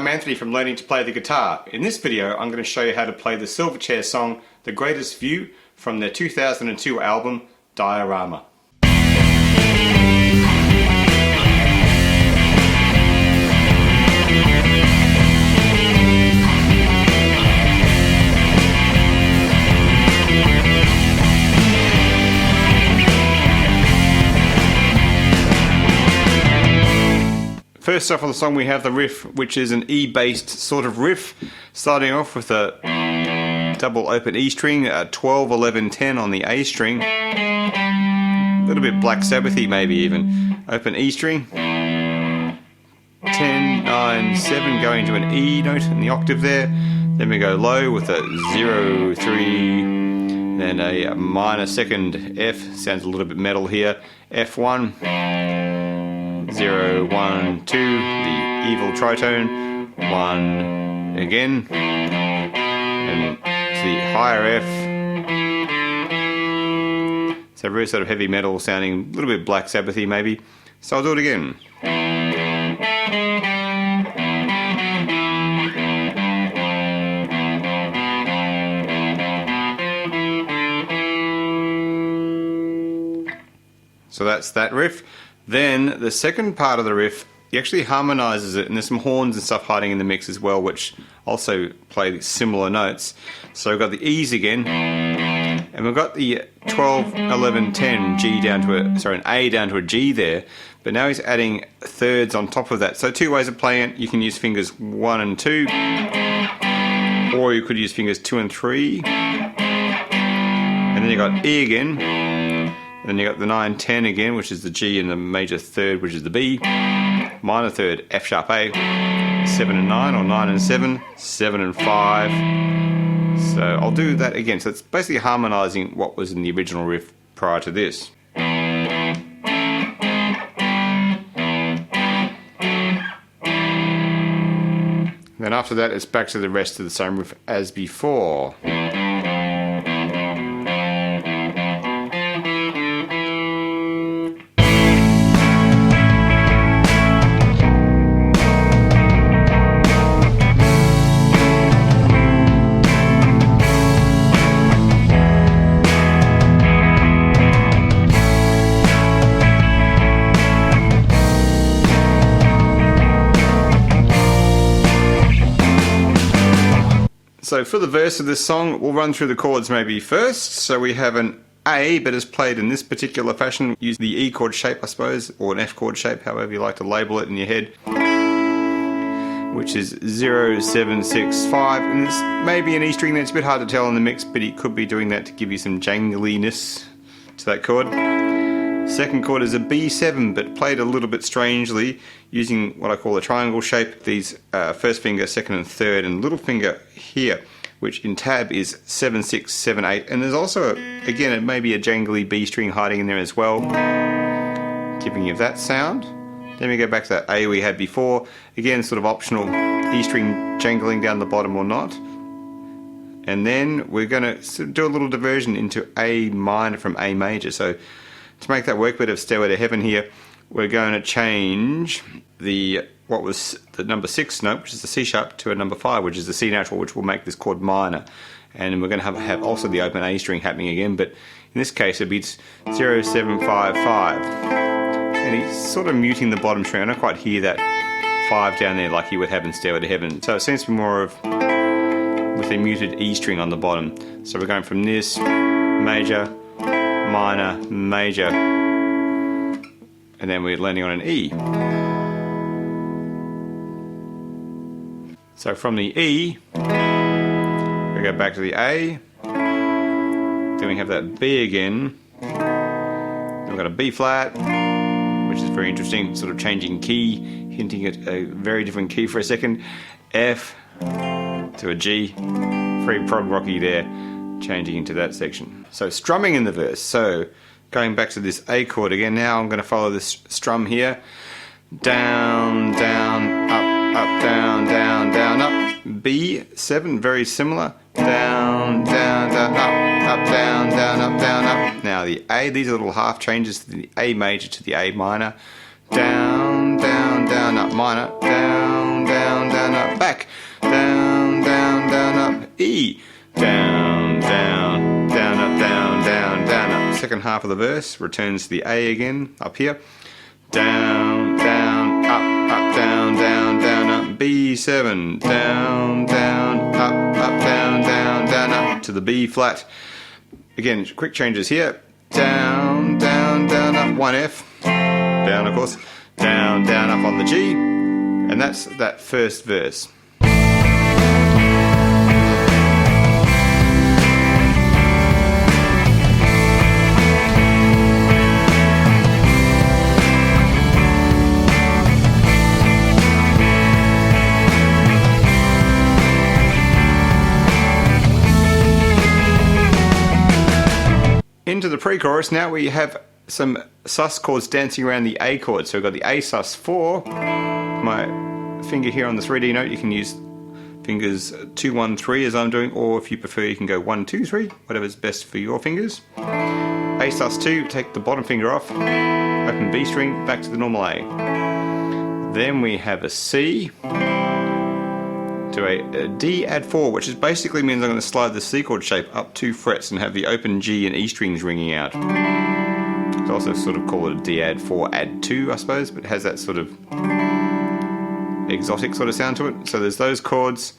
I'm Anthony from Learning to Play the Guitar. In this video I'm going to show you how to play the Silverchair song The Greatest View from their 2002 album Diorama. First off on the song we have the riff, which is an E-based sort of riff, starting off with a double open E string, 12, 11, 10 on the A string, a little bit Black Sabbath-y maybe even, open E string, 10, 9, 7 going to an E note in the octave there, then we go low with a 0, 3, then a minor second F, sounds a little bit metal here, F1, 0, 1, 2, the evil tritone, 1 again, and to the higher F. So very sort of heavy metal sounding, a little bit Black Sabbath-y maybe. So I'll do it again. So that's that riff. Then the second part of the riff, he actually harmonizes it, and there's some horns and stuff hiding in the mix as well, which also play similar notes. So we've got the E's again, and we've got the 12, 11, 10 G down to an A down to a G there, but now he's adding thirds on top of that. So two ways of playing it. You can use fingers 1 and 2, or you could use fingers 2 and 3, and then you got E again. Then you got the 9, 10 again, which is the G, and the major third, which is the B. Minor third, F sharp A. 7 and 9, or 9 and 7. 7 and 5. So I'll do that again. So it's basically harmonizing what was in the original riff prior to this. Then after that, it's back to the rest of the same riff as before. So for the verse of this song, we'll run through the chords maybe first. So we have an A, but it's played in this particular fashion. Use the E chord shape, I suppose, or an F chord shape, however you like to label it in your head, which is 0, 7, 6, 5. And it's maybe an E string that's a bit hard to tell in the mix, but he could be doing that to give you some jangliness to that chord. Second chord is a B7, but played a little bit strangely, using what I call a triangle shape. These first finger, second and third, and little finger here, which in tab is 7, 6, 7, 8. And there's also, again, it may be a jangly B string hiding in there as well, giving you that sound. Then we go back to that A we had before. Again, sort of optional, E string jangling down the bottom or not. And then we're going to do a little diversion into A minor from A major. So to make that work, bit of Stairway to Heaven here, we're going to change what was the number 6 note, which is the C sharp, to a number 5, which is the C natural, which will make this chord minor. And we're going to have also the open A string happening again, but in this case it beats 0, 7, 5, 5. And he's sort of muting the bottom string. I don't quite hear that 5 down there like you would have in Stairway to Heaven. So it seems to be more of with a muted E string on the bottom. So we're going from this major, minor, major, and then we're landing on an E. So from the E, we go back to the A, then we have that B again, then we've got a B flat, which is very interesting, sort of changing key, hinting at a very different key for a second, F to a G, very prog rocky there, changing into that section. So strumming in the verse, so going back to this A chord again, now I'm going to follow this strum here, down, down, up, down, down, down, up, B7, very similar, down, down, down, up, down, down, up, down, up. Now the A, these are little half changes to the A major to the A minor, down, down, down, up, minor, down, down, down, up, E. Down, down, down, up, down, down, down, up. Second half of the verse returns to the A again, up here. Down, down, up, down, down, down, up. B7. Down, down, up, down, down, down, up to the B flat. Again, quick changes here. Down, down, down, up, 1 F. Down, of course. Down, down, up on the G. And that's that first verse. Into the pre-chorus, now we have some sus chords dancing around the A chord. So we've got the A sus4, my finger here on the 3D note, you can use fingers 2, 1, 3 as I'm doing, or if you prefer you can go 1, 2, 3, whatever's best for your fingers. A sus2, take the bottom finger off, open B string, back to the normal A. Then we have a C to a D add 4, which is basically means I'm going to slide the C chord shape up 2 frets and have the open G and E strings ringing out. You could also sort of call it a D add 4 add 2, I suppose, but it has that sort of exotic sort of sound to it. So there's those chords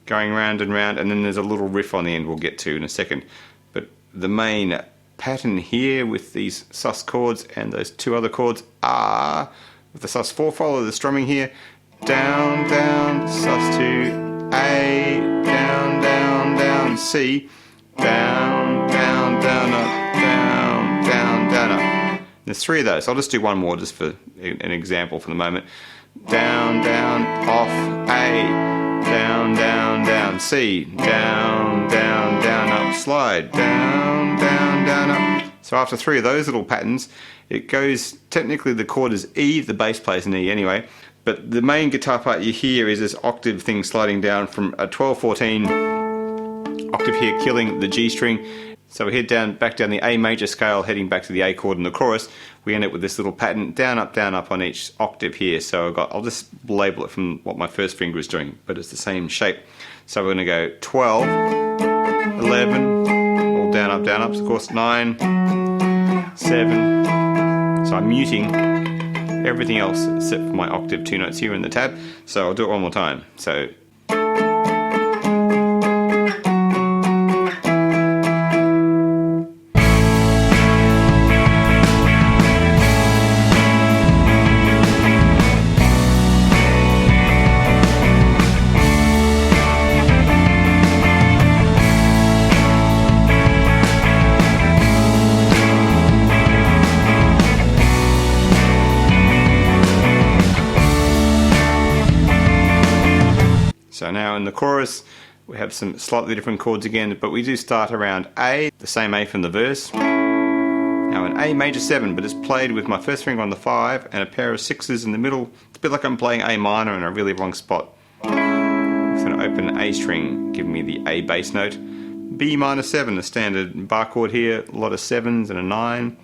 going round and round, and then there's a little riff on the end we'll get to in a second. But the main pattern here with these sus chords and those 2 other chords are, with the sus4 follow the strumming here, down, down, sus2, A, down, down, down, C, down, down, down, up, down, down, down, up. There's 3 of those. I'll just do one more just for an example for the moment. Down, down, off, A, down, down, down, C, down, down, down, up, slide, down, down, down, up. So after 3 of those little patterns, it goes, technically the chord is E, the bass plays an E anyway, but the main guitar part you hear is this octave thing sliding down from a 12-14 octave here, killing the G string. So we head down, back down the A major scale, heading back to the A chord in the chorus. We end up with this little pattern, down, up on each octave here. So I'll just label it from what my first finger is doing, but it's the same shape. So we're going to go 12, 11, all down, ups, of course, 9, 7. So I'm muting everything else except for my octave 2 notes here in the tab. So I'll do it one more time. So So now in the chorus, we have some slightly different chords again, but we do start around A, the same A from the verse. Now an A major 7, but it's played with my first finger on the 5 and a pair of 6s in the middle. It's a bit like I'm playing A minor in a really wrong spot. With an open A string giving me the A bass note. B minor 7, the standard bar chord here, a lot of 7s and a 9.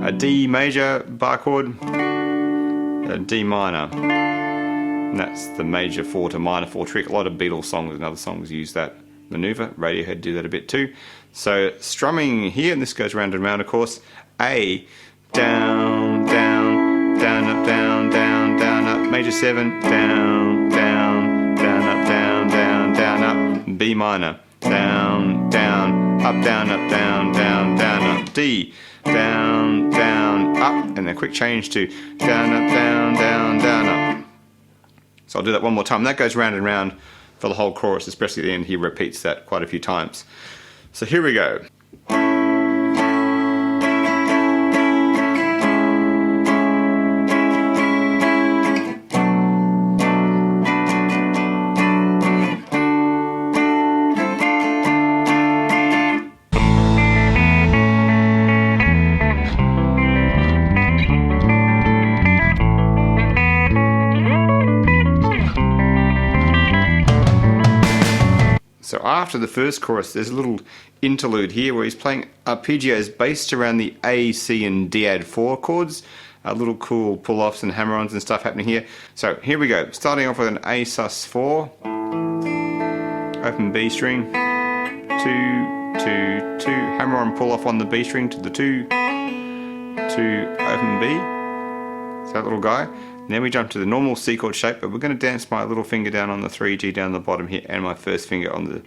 A D major bar chord, a D minor. And that's the major 4 to minor 4 trick. A lot of Beatles songs and other songs use that maneuver. Radiohead do that a bit too. So strumming here, and this goes round and round of course. A, down, down, down, up, down, down, down, up. Major 7, down, down, down, up, down, down, down, up. B minor, down, down, up, down, down, down, up. D, down, down, up. And then a quick change to down, up, down, down, down, up. So I'll do that one more time. That goes round and round for the whole chorus, especially at the end. He repeats that quite a few times. So here we go. So after the first chorus, there's a little interlude here where he's playing arpeggios based around the A, C, and D add 4 chords. Little cool pull-offs and hammer-ons and stuff happening here. So here we go. Starting off with an A sus4. open B string, 2, 2, 2, hammer on, pull off on the B string to the 2, 2, open B, so that little guy. And then we jump to the normal C chord shape, but we're going to dance my little finger down on the 3G down the bottom here, and my first finger on the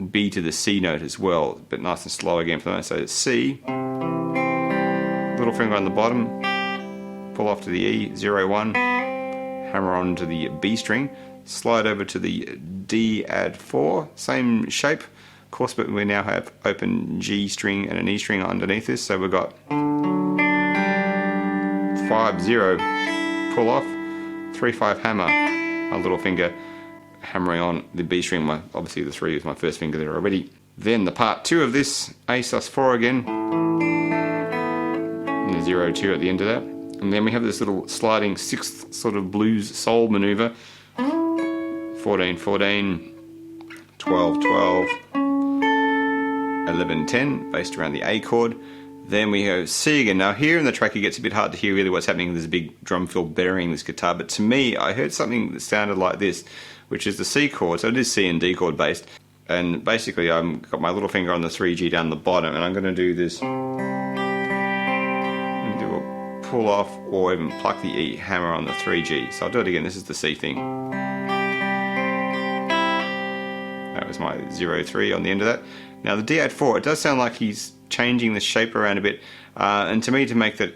B to the C note as well, but nice and slow again for the moment. So it's C, little finger on the bottom, pull off to the E, 0, 1, hammer on to the B string, slide over to the D, add 4, same shape, of course, but we now have open G string and an E string underneath this, so we've got 5, 0, pull off, 3, 5, hammer, my little finger hammering on the B string, obviously the 3 is my first finger there already. Then the part 2 of this, A sus4 again, and the 0, 2 at the end of that. And then we have this little sliding 6th sort of blues soul maneuver, 14, 14, 12, 12, 11, 10, based around the A chord. Then we go C again. Now here in the track it gets a bit hard to hear really what's happening. There's a big drum fill burying this guitar, but to me I heard something that sounded like this, which is the C chord. So it is C and D chord based. And basically I've got my little finger on the 3G down the bottom, and I'm going to do this, and do a pull off or even pluck the E, hammer on the 3G. So I'll do it again. This is the C thing. That was my 0, 3 on the end of that. Now the D add 4, it does sound like he's changing the shape around a bit, and to me, to make that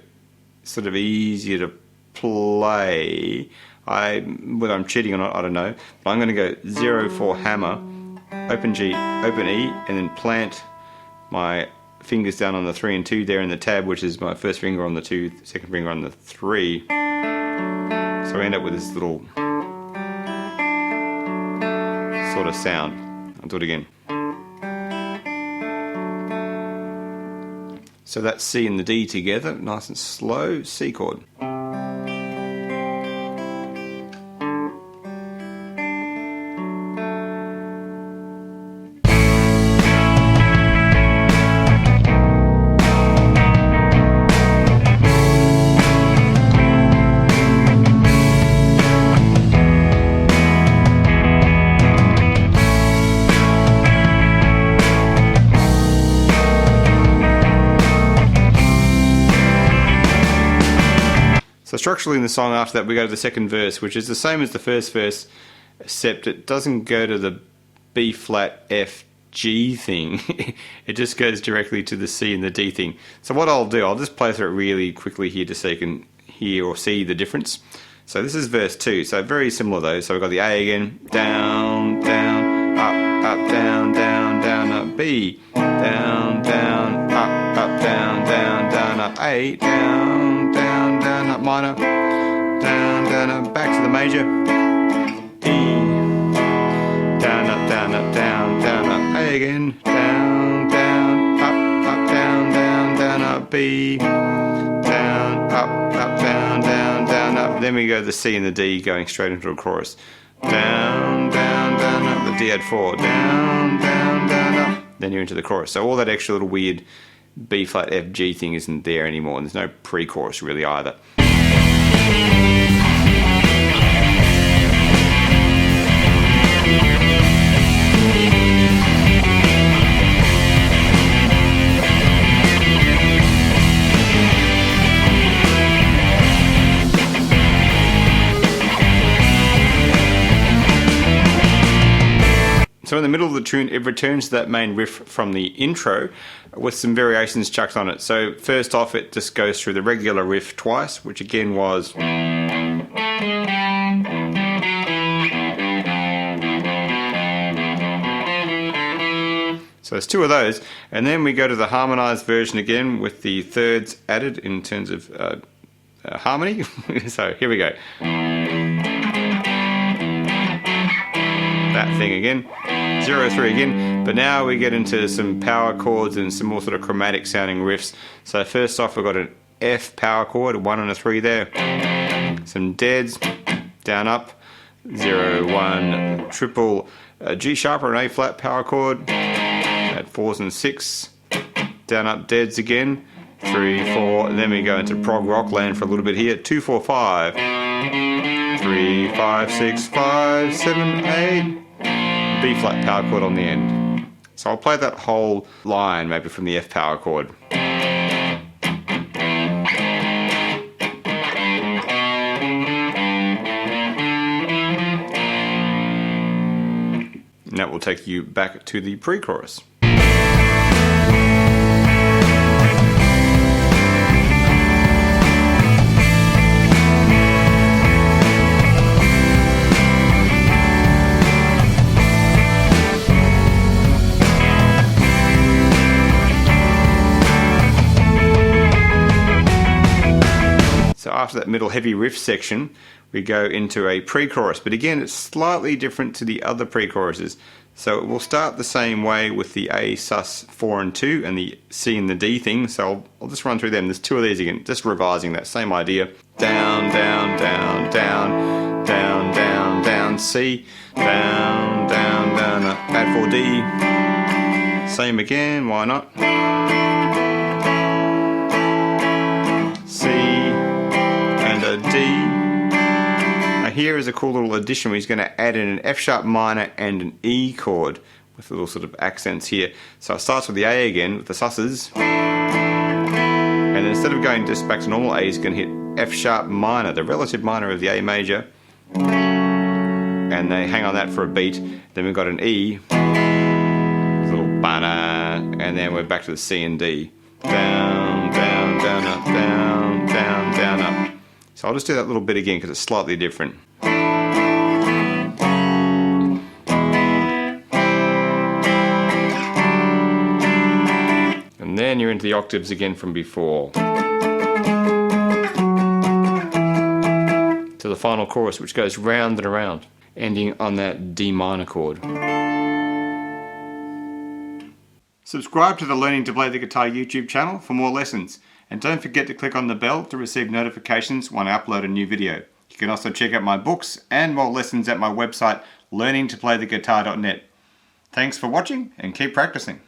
sort of easier to play, whether I'm cheating or not, I don't know, but I'm going to go 0, 4 hammer, open G, open E, and then plant my fingers down on the 3 and 2 there in the tab, which is my first finger on the 2, second finger on the 3. So I end up with this little sort of sound. I'll do it again. So that's C and the D together, nice and slow, C chord. So structurally in the song after that we go to the second verse, which is the same as the first verse, except it doesn't go to the B flat F G thing. It just goes directly to the C and the D thing. So what I'll do, I'll just play through it really quickly here just so you can hear or see the difference. So this is verse 2, so very similar though. So we've got the A again, down, down, up, down, down, down, up, B, down, down, up, down, down, down, up, A, down, down, down, up minor, down, down, up, back to the major, E, down, up, down, up, down, down, up, A again, down, down, up, down, down, down, up, B, down, up, down, down, down, up. Then we go to the C and the D going straight into a chorus. Down, down, down, up, the D add 4, down, down, down, up. Then you're into the chorus. So all that extra little weird B flat F G thing isn't there anymore, and there's no pre-chorus really either. So in the middle of the tune, it returns to that main riff from the intro with some variations chucked on it. So first off, it just goes through the regular riff twice, which again was... So there's two of those. And then we go to the harmonized version again with the thirds added in terms of harmony. So here we go. That thing again, 0, 3 again, but now we get into some power chords and some more sort of chromatic sounding riffs. So first off we've got an F power chord, a 1 and a 3 there, some deads, down up, 0, 1, triple G sharp or an A flat power chord, at 4s and 6, down up deads again, 3, 4, and then we go into prog rock land for a little bit here, 2, 4, 5, 3, 5, 6, 5, 7, 8, B flat power chord on the end. So I'll play that whole line maybe from the F power chord. And that will take you back to the pre-chorus. So after that middle heavy riff section, we go into a pre-chorus, but again it's slightly different to the other pre-choruses. So it will start the same way with the A, sus, 4 and 2 and the C and the D thing, so I'll just run through them. There's two of these again, just revising that same idea. Down, down, down, down, down, down, down, C, down, down, down, up, add 4 D, same again, why not? C, and a D. Now here is a cool little addition where he's going to add in an F sharp minor and an E chord with little sort of accents here. So it starts with the A again with the susses, and then instead of going just back to normal A, he's going to hit F sharp minor, the relative minor of the A major, and they hang on that for a beat. Then we've got an E, a little ba-na, and then we're back to the C and D. Down, down, down, up, down, down, down, up. So I'll just do that little bit again because it's slightly different. And then you're into the octaves again from before. To the final chorus, which goes round and around, ending on that D minor chord. Subscribe to the Learning to Play the Guitar YouTube channel for more lessons. And don't forget to click on the bell to receive notifications when I upload a new video. You can also check out my books and more lessons at my website, learningtoplaytheguitar.net. Thanks for watching and keep practicing.